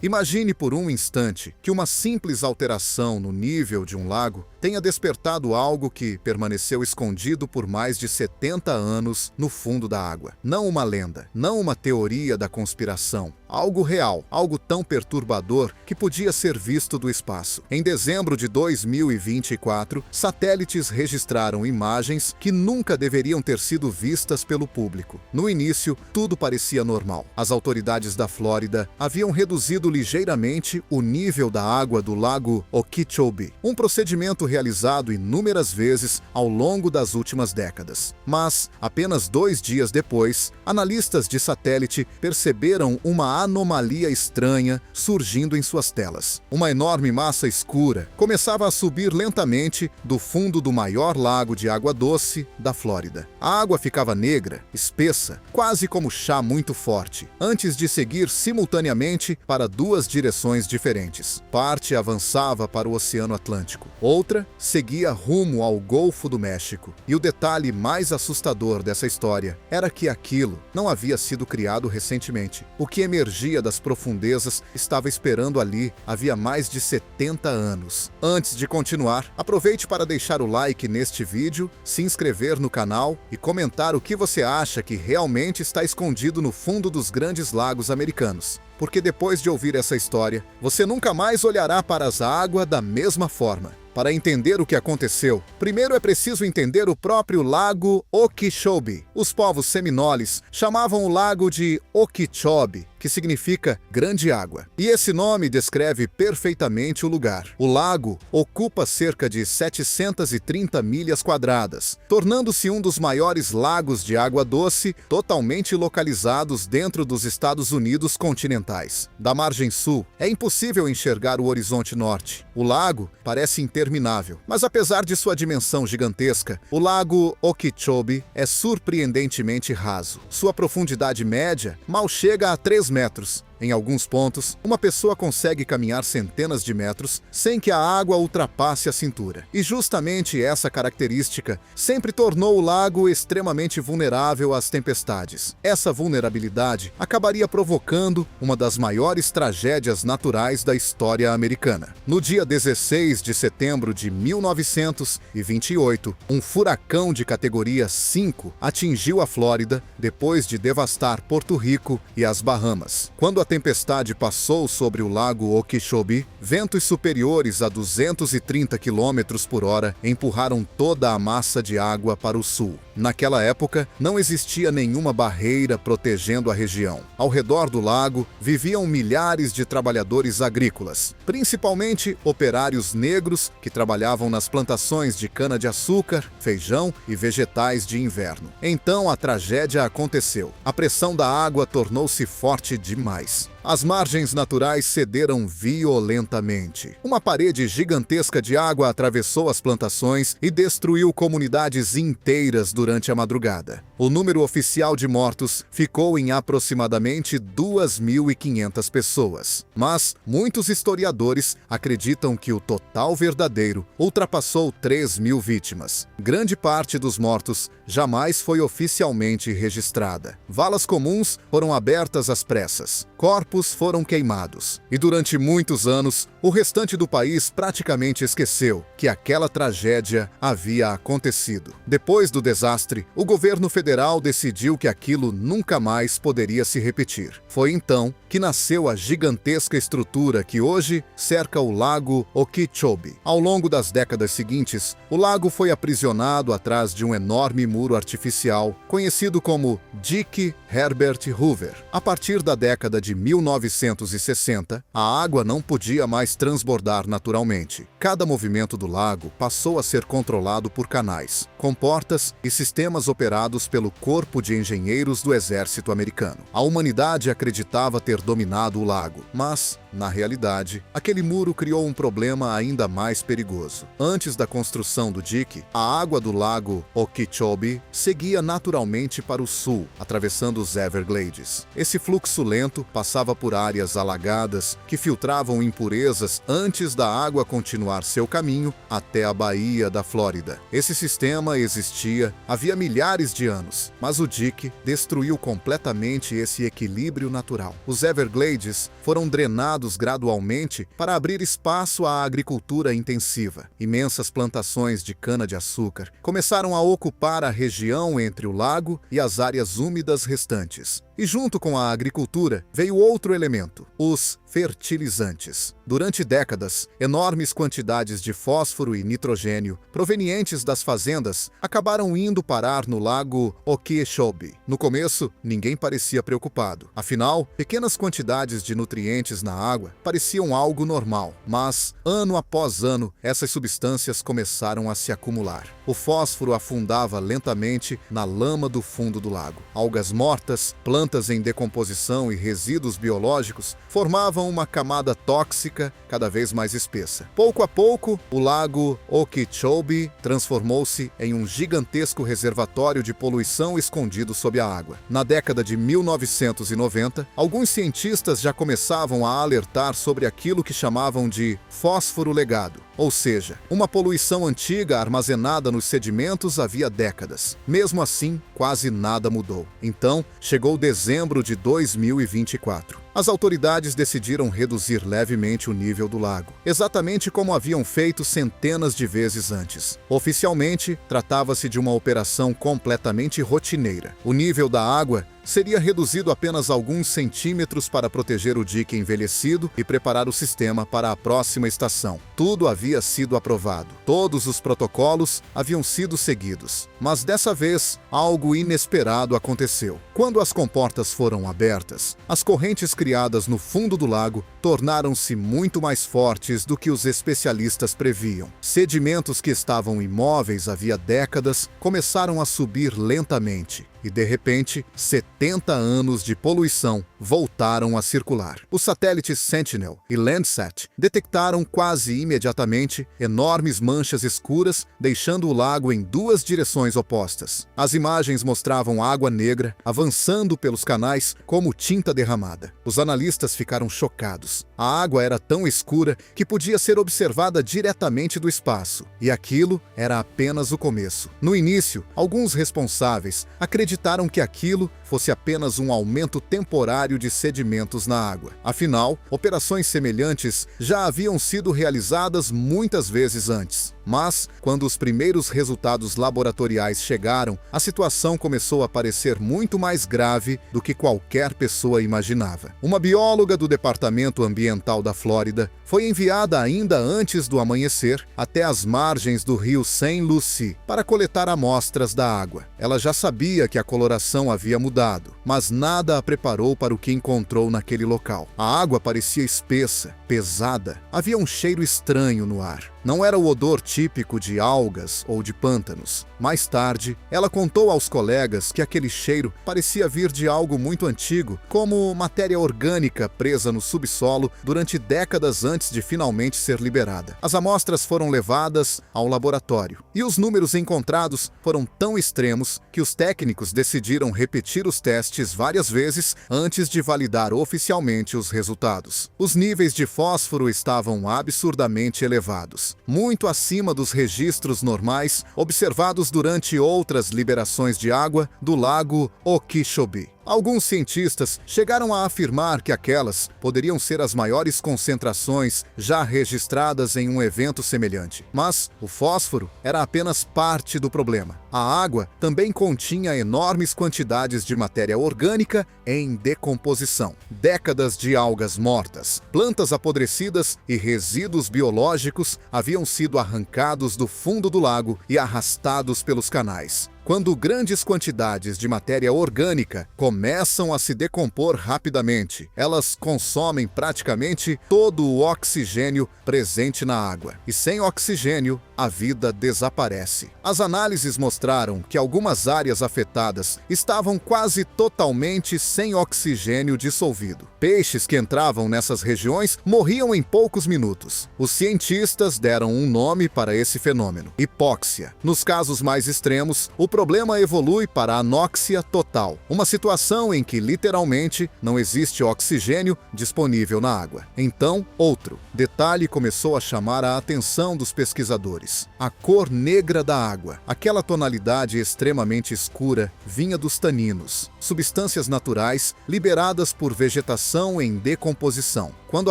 Imagine por um instante que uma simples alteração no nível de um lago tenha despertado algo que permaneceu escondido por mais de 70 anos no fundo da água. Não uma lenda, não uma teoria da conspiração. Algo real, algo tão perturbador que podia ser visto do espaço. Em dezembro de 2024, satélites registraram imagens que nunca deveriam ter sido vistas pelo público. No início, tudo parecia normal. As autoridades da Flórida haviam reduzido ligeiramente o nível da água do lago Okeechobee, um procedimento realizado inúmeras vezes ao longo das últimas décadas. Mas, apenas 2 dias depois, analistas de satélite perceberam uma anomalia estranha surgindo em suas telas. Uma enorme massa escura começava a subir lentamente do fundo do maior lago de água doce da Flórida. A água ficava negra, espessa, quase como chá muito forte, antes de seguir simultaneamente para 2 direções diferentes. Parte avançava para o Oceano Atlântico, outra seguia rumo ao Golfo do México. E o detalhe mais assustador dessa história era que aquilo não havia sido criado recentemente. O que emergia das profundezas estava esperando ali havia mais de 70 anos. Antes de continuar, aproveite para deixar o like neste vídeo, se inscrever no canal e comentar o que você acha que realmente está escondido no fundo dos grandes lagos americanos. Porque depois de ouvir essa história, você nunca mais olhará para as águas da mesma forma. Para entender o que aconteceu, primeiro é preciso entender o próprio lago Okeechobee. Os povos seminoles chamavam o lago de Okeechobee, que significa grande água. E esse nome descreve perfeitamente o lugar. O lago ocupa cerca de 730 milhas quadradas, tornando-se um dos maiores lagos de água doce totalmente localizados dentro dos Estados Unidos continentais. Da margem sul, é impossível enxergar o horizonte norte. O lago parece interminável, mas apesar de sua dimensão gigantesca, o lago Okeechobee é surpreendentemente raso. Sua profundidade média mal chega a 3 metros. Em alguns pontos, uma pessoa consegue caminhar centenas de metros sem que a água ultrapasse a cintura. E justamente essa característica sempre tornou o lago extremamente vulnerável às tempestades. Essa vulnerabilidade acabaria provocando uma das maiores tragédias naturais da história americana. No dia 16 de setembro de 1928, um furacão de categoria 5 atingiu a Flórida depois de devastar Porto Rico e as Bahamas. Quando a tempestade passou sobre o lago Okeechobee, ventos superiores a 230 km por hora empurraram toda a massa de água para o sul. Naquela época, não existia nenhuma barreira protegendo a região. Ao redor do lago, viviam milhares de trabalhadores agrícolas, principalmente operários negros que trabalhavam nas plantações de cana-de-açúcar, feijão e vegetais de inverno. Então a tragédia aconteceu. A pressão da água tornou-se forte demais. As margens naturais cederam violentamente. Uma parede gigantesca de água atravessou as plantações e destruiu comunidades inteiras durante a madrugada. O número oficial de mortos ficou em aproximadamente 2.500 pessoas. Mas muitos historiadores acreditam que o total verdadeiro ultrapassou 3.000 vítimas. Grande parte dos mortos jamais foi oficialmente registrada. Valas comuns foram abertas às pressas. Corpos foram queimados. E durante muitos anos, o restante do país praticamente esqueceu que aquela tragédia havia acontecido. Depois do desastre, o governo federal decidiu que aquilo nunca mais poderia se repetir. Foi então que nasceu a gigantesca estrutura que hoje cerca o lago Okeechobee. Ao longo das décadas seguintes, o lago foi aprisionado atrás de um enorme muro artificial, conhecido como Dique Herbert Hoover. A partir da década de 1960, a água não podia mais transbordar naturalmente. Cada movimento do lago passou a ser controlado por canais, comportas e sistemas operados pelo Corpo de Engenheiros do Exército Americano. A humanidade acreditava ter dominado o lago, mas, na realidade, aquele muro criou um problema ainda mais perigoso. Antes da construção do dique, a água do lago Okeechobee seguia naturalmente para o sul, atravessando os Everglades. Esse fluxo lento passava passava por áreas alagadas que filtravam impurezas antes da água continuar seu caminho até a Baía da Flórida. Esse sistema existia havia milhares de anos, mas o dique destruiu completamente esse equilíbrio natural. Os Everglades foram drenados gradualmente para abrir espaço à agricultura intensiva. Imensas plantações de cana-de-açúcar começaram a ocupar a região entre o lago e as áreas úmidas restantes. E junto com a agricultura veio outro elemento, os fertilizantes. Durante décadas, enormes quantidades de fósforo e nitrogênio provenientes das fazendas acabaram indo parar no lago Okeechobee. No começo, ninguém parecia preocupado. Afinal, pequenas quantidades de nutrientes na água pareciam algo normal. Mas, ano após ano, essas substâncias começaram a se acumular. O fósforo afundava lentamente na lama do fundo do lago. Algas mortas, plantas em decomposição e resíduos biológicos formavam uma camada tóxica cada vez mais espessa. Pouco a pouco, o lago Okeechobee transformou-se em um gigantesco reservatório de poluição escondido sob a água. Na década de 1990, alguns cientistas já começavam a alertar sobre aquilo que chamavam de fósforo legado, ou seja, uma poluição antiga armazenada nos sedimentos havia décadas. Mesmo assim, quase nada mudou. Então, chegou dezembro de 2024. As autoridades decidiram reduzir levemente o nível do lago, exatamente como haviam feito centenas de vezes antes. Oficialmente, tratava-se de uma operação completamente rotineira. O nível da água seria reduzido apenas alguns centímetros para proteger o dique envelhecido e preparar o sistema para a próxima estação. Tudo havia sido aprovado. Todos os protocolos haviam sido seguidos. Mas dessa vez, algo inesperado aconteceu. Quando as comportas foram abertas, as correntes criadas no fundo do lago tornaram-se muito mais fortes do que os especialistas previam. Sedimentos que estavam imóveis havia décadas começaram a subir lentamente. E, de repente, 70 anos de poluição voltaram a circular. Os satélites Sentinel e Landsat detectaram quase imediatamente enormes manchas escuras, deixando o lago em duas direções opostas. As imagens mostravam água negra avançando pelos canais como tinta derramada. Os analistas ficaram chocados. A água era tão escura que podia ser observada diretamente do espaço. E aquilo era apenas o começo. No início, alguns responsáveis acreditaram que aquilo fosse apenas um aumento temporário de sedimentos na água. Afinal, operações semelhantes já haviam sido realizadas muitas vezes antes. Mas, quando os primeiros resultados laboratoriais chegaram, a situação começou a parecer muito mais grave do que qualquer pessoa imaginava. Uma bióloga do Departamento Ambiental da Flórida foi enviada ainda antes do amanhecer até as margens do rio St. Lucie para coletar amostras da água. Ela já sabia que a coloração havia mudado, mas nada a preparou para o que encontrou naquele local. A água parecia espessa, pesada, havia um cheiro estranho no ar. Não era o odor típico de algas ou de pântanos. Mais tarde, ela contou aos colegas que aquele cheiro parecia vir de algo muito antigo, como matéria orgânica presa no subsolo durante décadas antes de finalmente ser liberada. As amostras foram levadas ao laboratório, e os números encontrados foram tão extremos que os técnicos decidiram repetir os testes várias vezes antes de validar oficialmente os resultados. Os níveis de fósforo estavam absurdamente elevados, muito acima dos registros normais observados durante outras liberações de água do lago Okeechobee. Alguns cientistas chegaram a afirmar que aquelas poderiam ser as maiores concentrações já registradas em um evento semelhante. Mas o fósforo era apenas parte do problema. A água também continha enormes quantidades de matéria orgânica em decomposição. Décadas de algas mortas, plantas apodrecidas e resíduos biológicos haviam sido arrancados do fundo do lago e arrastados pelos canais. Quando grandes quantidades de matéria orgânica começam a se decompor rapidamente, elas consomem praticamente todo o oxigênio presente na água. E sem oxigênio, a vida desaparece. As análises mostraram que algumas áreas afetadas estavam quase totalmente sem oxigênio dissolvido. Peixes que entravam nessas regiões morriam em poucos minutos. Os cientistas deram um nome para esse fenômeno: hipóxia. Nos casos mais extremos, o problema evolui para anóxia total, uma situação em que literalmente não existe oxigênio disponível na água. Então, outro detalhe começou a chamar a atenção dos pesquisadores: a cor negra da água. Aquela tonalidade extremamente escura vinha dos taninos, substâncias naturais liberadas por vegetação em decomposição. Quando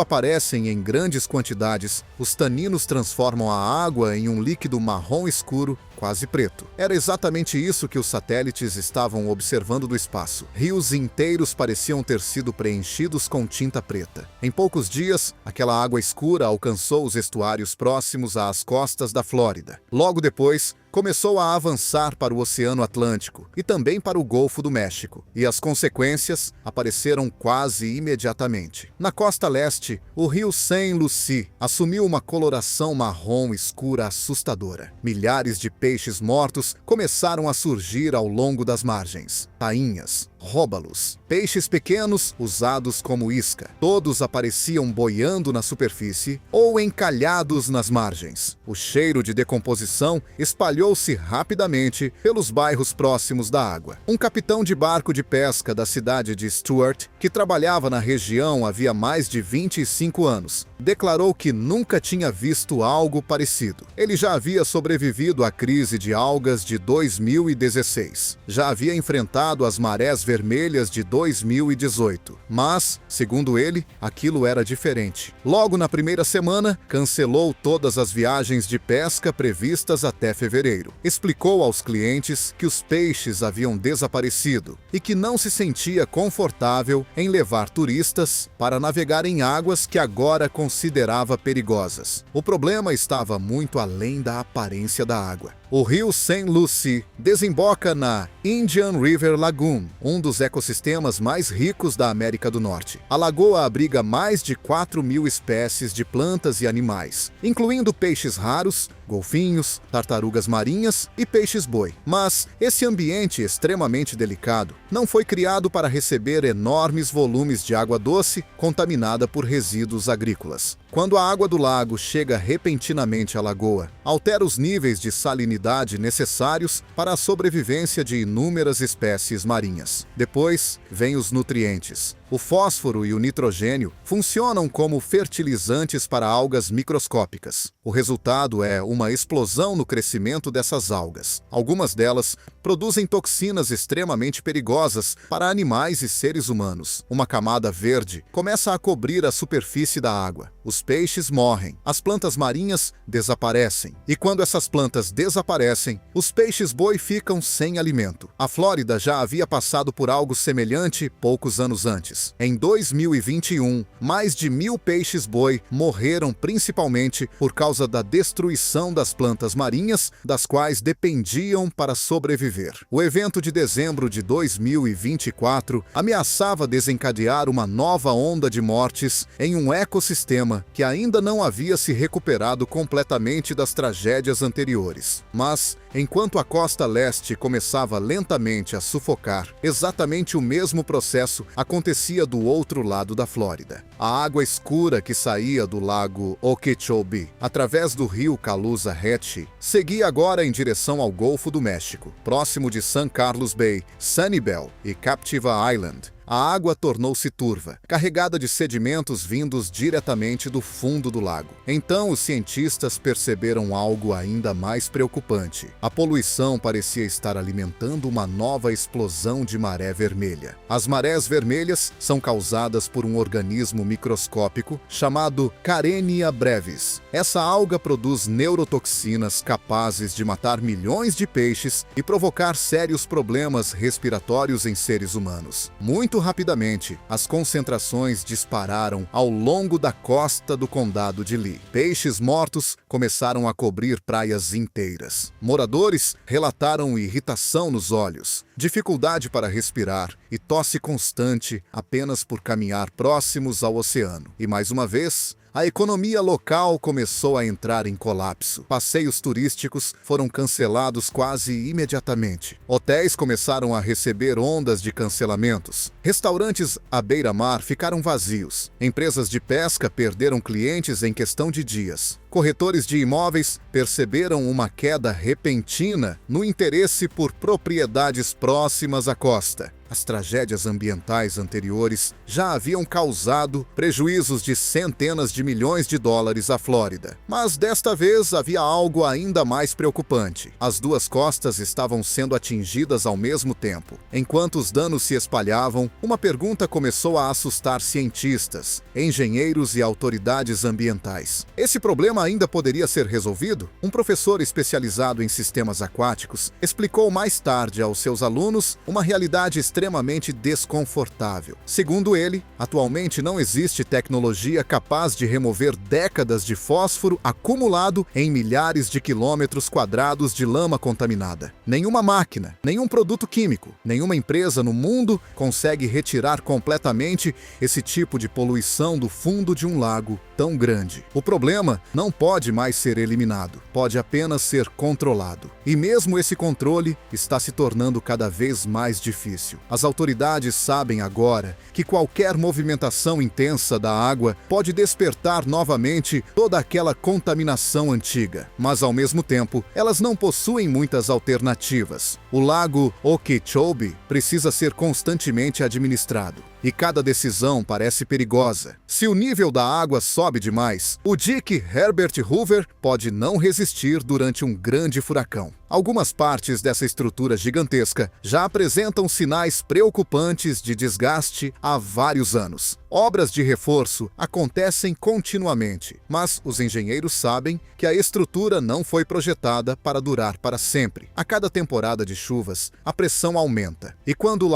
aparecem em grandes quantidades, os taninos transformam a água em um líquido marrom escuro, quase preto. Era exatamente isso que os satélites estavam observando do espaço. Rios inteiros pareciam ter sido preenchidos com tinta preta. Em poucos dias, aquela água escura alcançou os estuários próximos às costas da Flórida. Logo depois, começou a avançar para o Oceano Atlântico e também para o Golfo do México, e as consequências apareceram quase imediatamente. Na costa leste, o rio Saint Lucie assumiu uma coloração marrom escura assustadora. Milhares de peixes mortos começaram a surgir ao longo das margens. Tainhas, róbalos, peixes pequenos usados como isca. Todos apareciam boiando na superfície ou encalhados nas margens. O cheiro de decomposição espalhou-se rapidamente pelos bairros próximos da água. Um capitão de barco de pesca da cidade de Stuart, que trabalhava na região havia mais de 25 anos, declarou que nunca tinha visto algo parecido. Ele já havia sobrevivido à crise de algas de 2016. Já havia enfrentado as marés vermelhas de 2018. Mas, segundo ele, aquilo era diferente. Logo na primeira semana, cancelou todas as viagens de pesca previstas até fevereiro. Explicou aos clientes que os peixes haviam desaparecido e que não se sentia confortável em levar turistas para navegar em águas que agora considerava perigosas. O problema estava muito além da aparência da água. O rio Saint Lucie desemboca na Indian River Lagoon, um dos ecossistemas mais ricos da América do Norte. A lagoa abriga mais de 4.000 espécies de plantas e animais, incluindo peixes raros, golfinhos, tartarugas marinhas e peixes-boi. Mas esse ambiente extremamente delicado não foi criado para receber enormes volumes de água doce contaminada por resíduos agrícolas. Quando a água do lago chega repentinamente à lagoa, altera os níveis de salinidade necessários para a sobrevivência de inúmeras espécies marinhas. Depois, vêm os nutrientes. O fósforo e o nitrogênio funcionam como fertilizantes para algas microscópicas. O resultado é uma explosão no crescimento dessas algas. Algumas delas produzem toxinas extremamente perigosas para animais e seres humanos. Uma camada verde começa a cobrir a superfície da água. Os peixes morrem, as plantas marinhas desaparecem. E quando essas plantas desaparecem, os peixes-boi ficam sem alimento. A Flórida já havia passado por algo semelhante poucos anos antes. Em 2021, mais de 1.000 peixes-boi morreram principalmente por causa da destruição das plantas marinhas, das quais dependiam para sobreviver. O evento de dezembro de 2024 ameaçava desencadear uma nova onda de mortes em um ecossistema que ainda não havia se recuperado completamente das tragédias anteriores. Mas, enquanto a costa leste começava lentamente a sufocar, exatamente o mesmo processo acontecia do outro lado da Flórida. A água escura que saía do lago Okeechobee, através do rio Caloosahatchee, seguia agora em direção ao Golfo do México, próximo de San Carlos Bay, Sanibel e Captiva Island. A água tornou-se turva, carregada de sedimentos vindos diretamente do fundo do lago. Então os cientistas perceberam algo ainda mais preocupante. A poluição parecia estar alimentando uma nova explosão de maré vermelha. As marés vermelhas são causadas por um organismo microscópico chamado Karenia brevis. Essa alga produz neurotoxinas capazes de matar milhões de peixes e provocar sérios problemas respiratórios em seres humanos. Muito rapidamente, as concentrações dispararam ao longo da costa do condado de Lee. Peixes mortos começaram a cobrir praias inteiras. Moradores relataram irritação nos olhos, dificuldade para respirar e tosse constante apenas por caminhar próximos ao oceano. E mais uma vez, a economia local começou a entrar em colapso. Passeios turísticos foram cancelados quase imediatamente. Hotéis começaram a receber ondas de cancelamentos. Restaurantes à beira-mar ficaram vazios. Empresas de pesca perderam clientes em questão de dias. Corretores de imóveis perceberam uma queda repentina no interesse por propriedades próximas à costa. As tragédias ambientais anteriores já haviam causado prejuízos de centenas de milhões de dólares à Flórida. Mas desta vez havia algo ainda mais preocupante. As duas costas estavam sendo atingidas ao mesmo tempo. Enquanto os danos se espalhavam, uma pergunta começou a assustar cientistas, engenheiros e autoridades ambientais. Esse problema ainda poderia ser resolvido? Um professor especializado em sistemas aquáticos explicou mais tarde aos seus alunos uma realidade extremamente desconfortável. Segundo ele, atualmente não existe tecnologia capaz de remover décadas de fósforo acumulado em milhares de quilômetros quadrados de lama contaminada. Nenhuma máquina, nenhum produto químico, nenhuma empresa no mundo consegue retirar completamente esse tipo de poluição do fundo de um lago tão grande. O problema não pode mais ser eliminado, pode apenas ser controlado. E mesmo esse controle está se tornando cada vez mais difícil. As autoridades sabem agora que qualquer movimentação intensa da água pode despertar novamente toda aquela contaminação antiga, mas ao mesmo tempo, elas não possuem muitas alternativas. O lago Okeechobee precisa ser constantemente administrado, e cada decisão parece perigosa. Se o nível da água sobe demais, o dique Herbert Hoover pode não resistir durante um grande furacão. Algumas partes dessa estrutura gigantesca já apresentam sinais preocupantes de desgaste há vários anos. Obras de reforço acontecem continuamente, mas os engenheiros sabem que a estrutura não foi projetada para durar para sempre. A cada temporada de chuvas, a pressão aumenta, e quando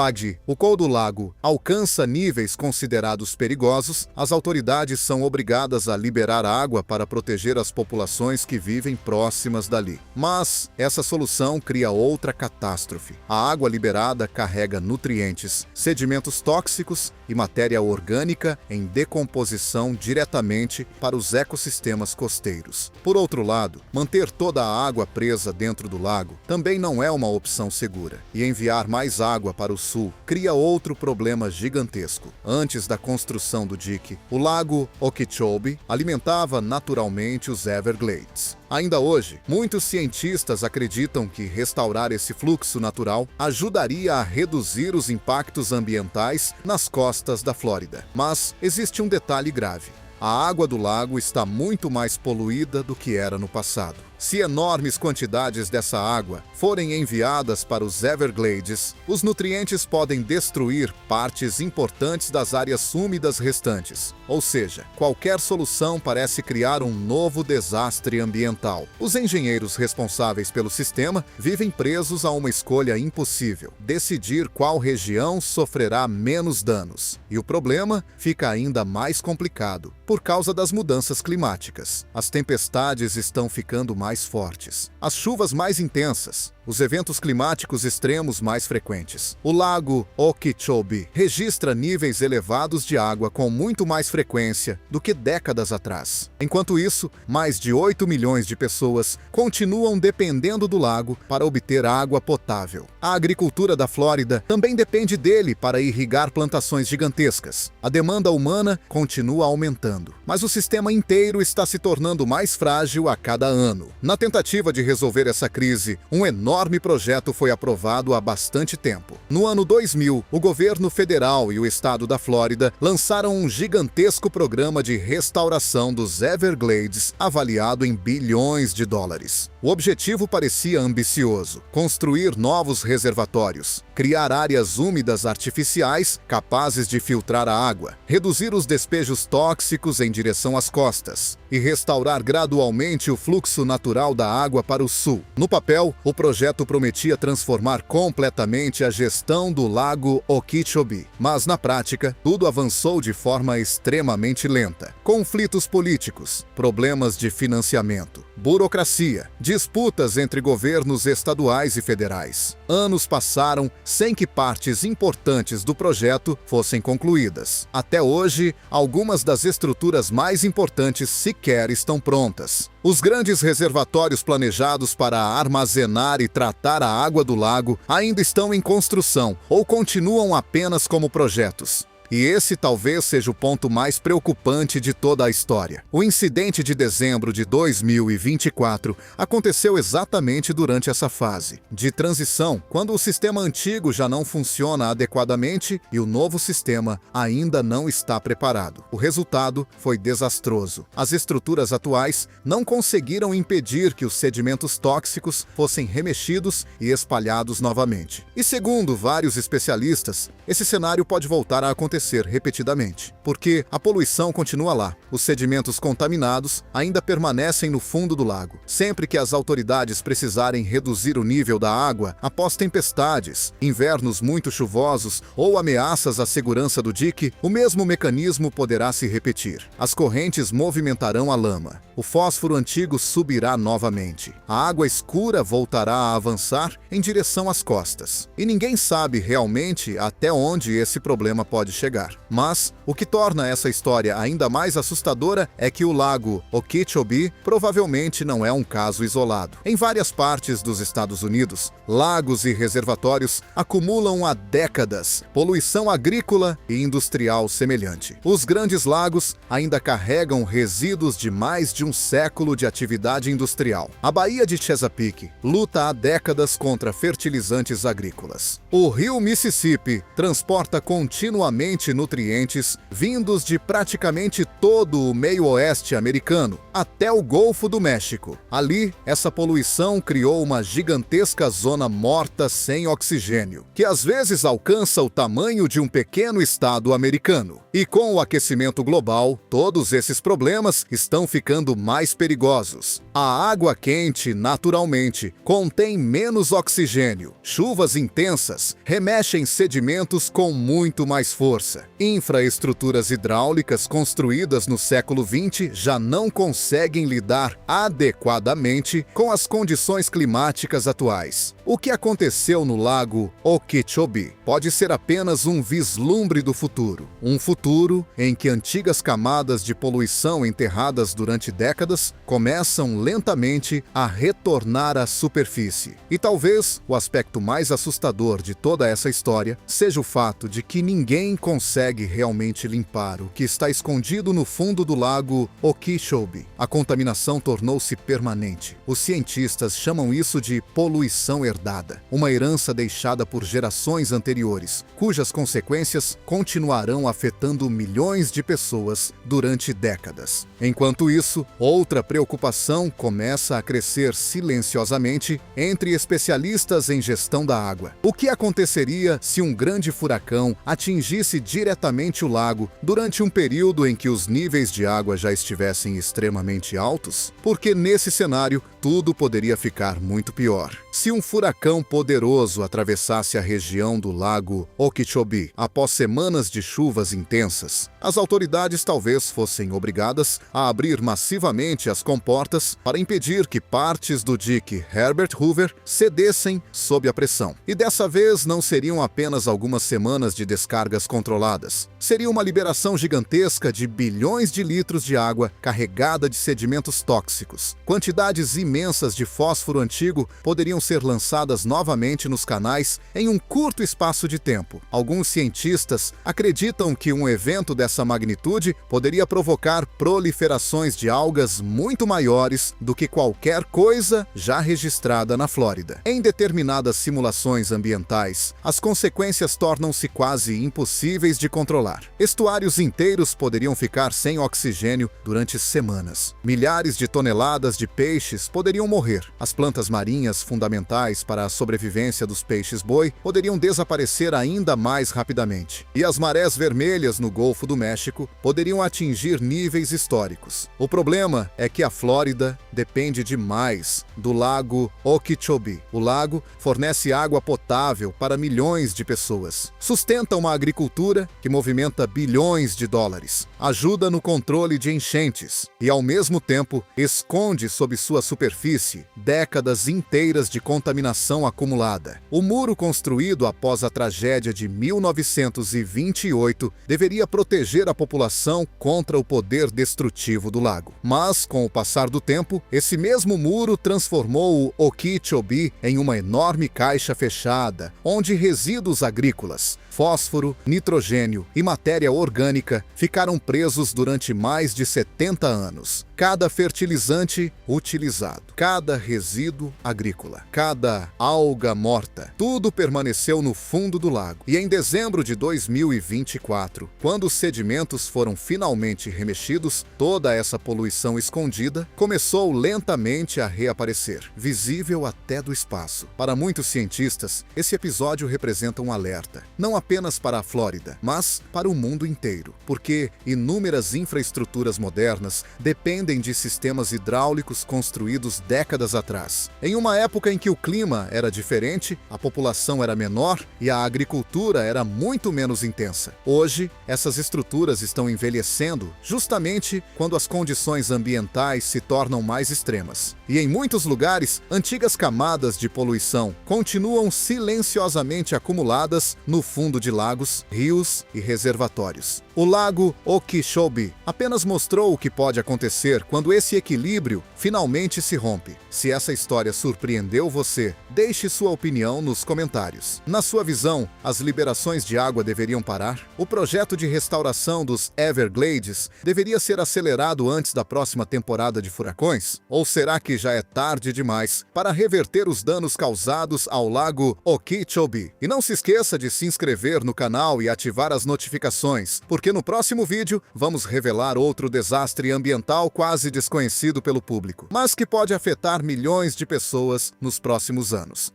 o col do lago alcança níveis considerados perigosos, as autoridades são obrigadas a liberar água para proteger as populações que vivem próximas dali. Mas essa solução cria outra catástrofe. A água liberada carrega nutrientes, sedimentos tóxicos e matéria orgânica em decomposição diretamente para os ecossistemas costeiros. Por outro lado, manter toda a água presa dentro do lago também não é uma opção segura, e enviar mais água para o sul cria outro problema gigantesco. Antes da construção do dique, o lago Okeechobee alimentava naturalmente os Everglades. Ainda hoje, muitos cientistas acreditam que restaurar esse fluxo natural ajudaria a reduzir os impactos ambientais nas costas da Flórida. Mas existe um detalhe grave. A água do lago está muito mais poluída do que era no passado. Se enormes quantidades dessa água forem enviadas para os Everglades, os nutrientes podem destruir partes importantes das áreas úmidas restantes. Ou seja, qualquer solução parece criar um novo desastre ambiental. Os engenheiros responsáveis pelo sistema vivem presos a uma escolha impossível: decidir qual região sofrerá menos danos. E o problema fica ainda mais complicado por causa das mudanças climáticas. As tempestades estão ficando mais fortes, as chuvas mais intensas, os eventos climáticos extremos mais frequentes. O lago Okeechobee registra níveis elevados de água com muito mais frequência do que décadas atrás. Enquanto isso, mais de 8 milhões de pessoas continuam dependendo do lago para obter água potável. A agricultura da Flórida também depende dele para irrigar plantações gigantescas. A demanda humana continua aumentando, mas o sistema inteiro está se tornando mais frágil a cada ano. Na tentativa de resolver essa crise, um enorme projeto foi aprovado há bastante tempo. No ano 2000, o governo federal e o estado da Flórida lançaram um gigantesco programa de restauração dos Everglades, avaliado em bilhões de dólares. O objetivo parecia ambicioso: construir novos reservatórios, criar áreas úmidas artificiais capazes de filtrar a água, reduzir os despejos tóxicos em direção às costas e restaurar gradualmente o fluxo natural da água para o sul. No papel, o projeto projeto prometia transformar completamente a gestão do lago Okeechobee, mas na prática, tudo avançou de forma extremamente lenta. Conflitos políticos, problemas de financiamento, burocracia, disputas entre governos estaduais e federais. Anos passaram sem que partes importantes do projeto fossem concluídas. Até hoje, algumas das estruturas mais importantes sequer estão prontas. Os grandes reservatórios planejados para armazenar e tratar a água do lago ainda estão em construção ou continuam apenas como projetos. E esse talvez seja o ponto mais preocupante de toda a história. O incidente de dezembro de 2024 aconteceu exatamente durante essa fase de transição, quando o sistema antigo já não funciona adequadamente e o novo sistema ainda não está preparado. O resultado foi desastroso. As estruturas atuais não conseguiram impedir que os sedimentos tóxicos fossem remexidos e espalhados novamente. E segundo vários especialistas, esse cenário pode voltar a acontecer repetidamente, porque a poluição continua lá. Os sedimentos contaminados ainda permanecem no fundo do lago. Sempre que as autoridades precisarem reduzir o nível da água após tempestades, invernos muito chuvosos ou ameaças à segurança do dique, o mesmo mecanismo poderá se repetir. As correntes movimentarão a lama. O fósforo antigo subirá novamente. A água escura voltará a avançar em direção às costas. E ninguém sabe realmente até onde esse problema pode chegar. Mas o que torna essa história ainda mais assustadora é que o lago Okeechobee provavelmente não é um caso isolado. Em várias partes dos Estados Unidos, lagos e reservatórios acumulam há décadas poluição agrícola e industrial semelhante. Os grandes lagos ainda carregam resíduos de mais de um século de atividade industrial. A Baía de Chesapeake luta há décadas contra fertilizantes agrícolas. O rio Mississippi transporta continuamente nutrientes vindos de praticamente todo o meio-oeste americano, até o Golfo do México. Ali, essa poluição criou uma gigantesca zona morta sem oxigênio, que às vezes alcança o tamanho de um pequeno estado americano. E com o aquecimento global, todos esses problemas estão ficando mais perigosos. A água quente, naturalmente, contém menos oxigênio. Chuvas intensas remexem sedimentos com muito mais força. Infraestruturas hidráulicas construídas no século XX já não conseguem lidar adequadamente com as condições climáticas atuais. O que aconteceu no lago Okeechobee pode ser apenas um vislumbre do futuro. Um futuro em que antigas camadas de poluição enterradas durante décadas começam lentamente a retornar à superfície. E talvez o aspecto mais assustador de toda essa história seja o fato de que ninguém consegue realmente limpar o que está escondido no fundo do lago Okeechobee. A contaminação tornou-se permanente. Os cientistas chamam isso de poluição herdada, uma herança deixada por gerações anteriores, cujas consequências continuarão afetando milhões de pessoas durante décadas. Enquanto isso, outra preocupação começa a crescer silenciosamente entre especialistas em gestão da água. O que aconteceria se um grande furacão atingisse diretamente o lago durante um período em que os níveis de água já estivessem extremamente altos? Porque nesse cenário, tudo poderia ficar muito pior. Se um furacão poderoso atravessasse a região do lago Okeechobee após semanas de chuvas intensas, as autoridades talvez fossem obrigadas a abrir massivamente as comportas para impedir que partes do dique Herbert Hoover cedessem sob a pressão. E dessa vez não seriam apenas algumas semanas de descargas controladas. Seria uma liberação gigantesca de bilhões de litros de água carregada de sedimentos tóxicos. Quantidades imensas de fósforo antigo poderiam ser lançadas novamente nos canais em um curto espaço de tempo. Alguns cientistas acreditam que um evento dessa magnitude poderia provocar proliferações de algas muito maiores do que qualquer coisa já registrada na Flórida. Em determinadas simulações ambientais, as consequências tornam-se quase impossíveis impossíveis de controlar. Estuários inteiros poderiam ficar sem oxigênio durante semanas. Milhares de toneladas de peixes poderiam morrer. As plantas marinhas fundamentais para a sobrevivência dos peixes-boi poderiam desaparecer ainda mais rapidamente. E as marés vermelhas no Golfo do México poderiam atingir níveis históricos. O problema é que a Flórida depende demais do lago Okeechobee. O lago fornece água potável para milhões de pessoas, sustenta uma agricultura que movimenta bilhões de dólares, ajuda no controle de enchentes e, ao mesmo tempo, esconde sob sua superfície décadas inteiras de contaminação acumulada. O muro construído após a tragédia de 1928 deveria proteger a população contra o poder destrutivo do lago. Mas, com o passar do tempo, esse mesmo muro transformou o Okeechobee em uma enorme caixa fechada, onde resíduos agrícolas, fósforo, nitrogênio e matéria orgânica ficaram presos durante mais de 70 anos. Cada fertilizante utilizado, cada resíduo agrícola, cada alga morta, tudo permaneceu no fundo do lago. E em dezembro de 2024, quando os sedimentos foram finalmente remexidos, toda essa poluição escondida começou lentamente a reaparecer, visível até do espaço. Para muitos cientistas, esse episódio representa um alerta, não apenas para a Flórida, mas para o mundo inteiro, porque inúmeras infraestruturas modernas dependem de sistemas hidráulicos construídos décadas atrás. Em uma época em que o clima era diferente, a população era menor e a agricultura era muito menos intensa. Hoje, essas estruturas estão envelhecendo justamente quando as condições ambientais se tornam mais extremas. E em muitos lugares, antigas camadas de poluição continuam silenciosamente acumuladas no fundo de lagos, rios e reservatórios. O lago Okeechobee apenas mostrou o que pode acontecer quando esse equilíbrio finalmente se rompe. Se essa história surpreendeu você, deixe sua opinião nos comentários. Na sua visão, as liberações de água deveriam parar? O projeto de restauração dos Everglades deveria ser acelerado antes da próxima temporada de furacões? Ou será que já é tarde demais para reverter os danos causados ao lago Okeechobee? E não se esqueça de se inscrever no canal e ativar as notificações, porque no próximo vídeo vamos revelar outro desastre ambiental quase desconhecido pelo público, mas que pode afetar milhões de pessoas nos próximos anos.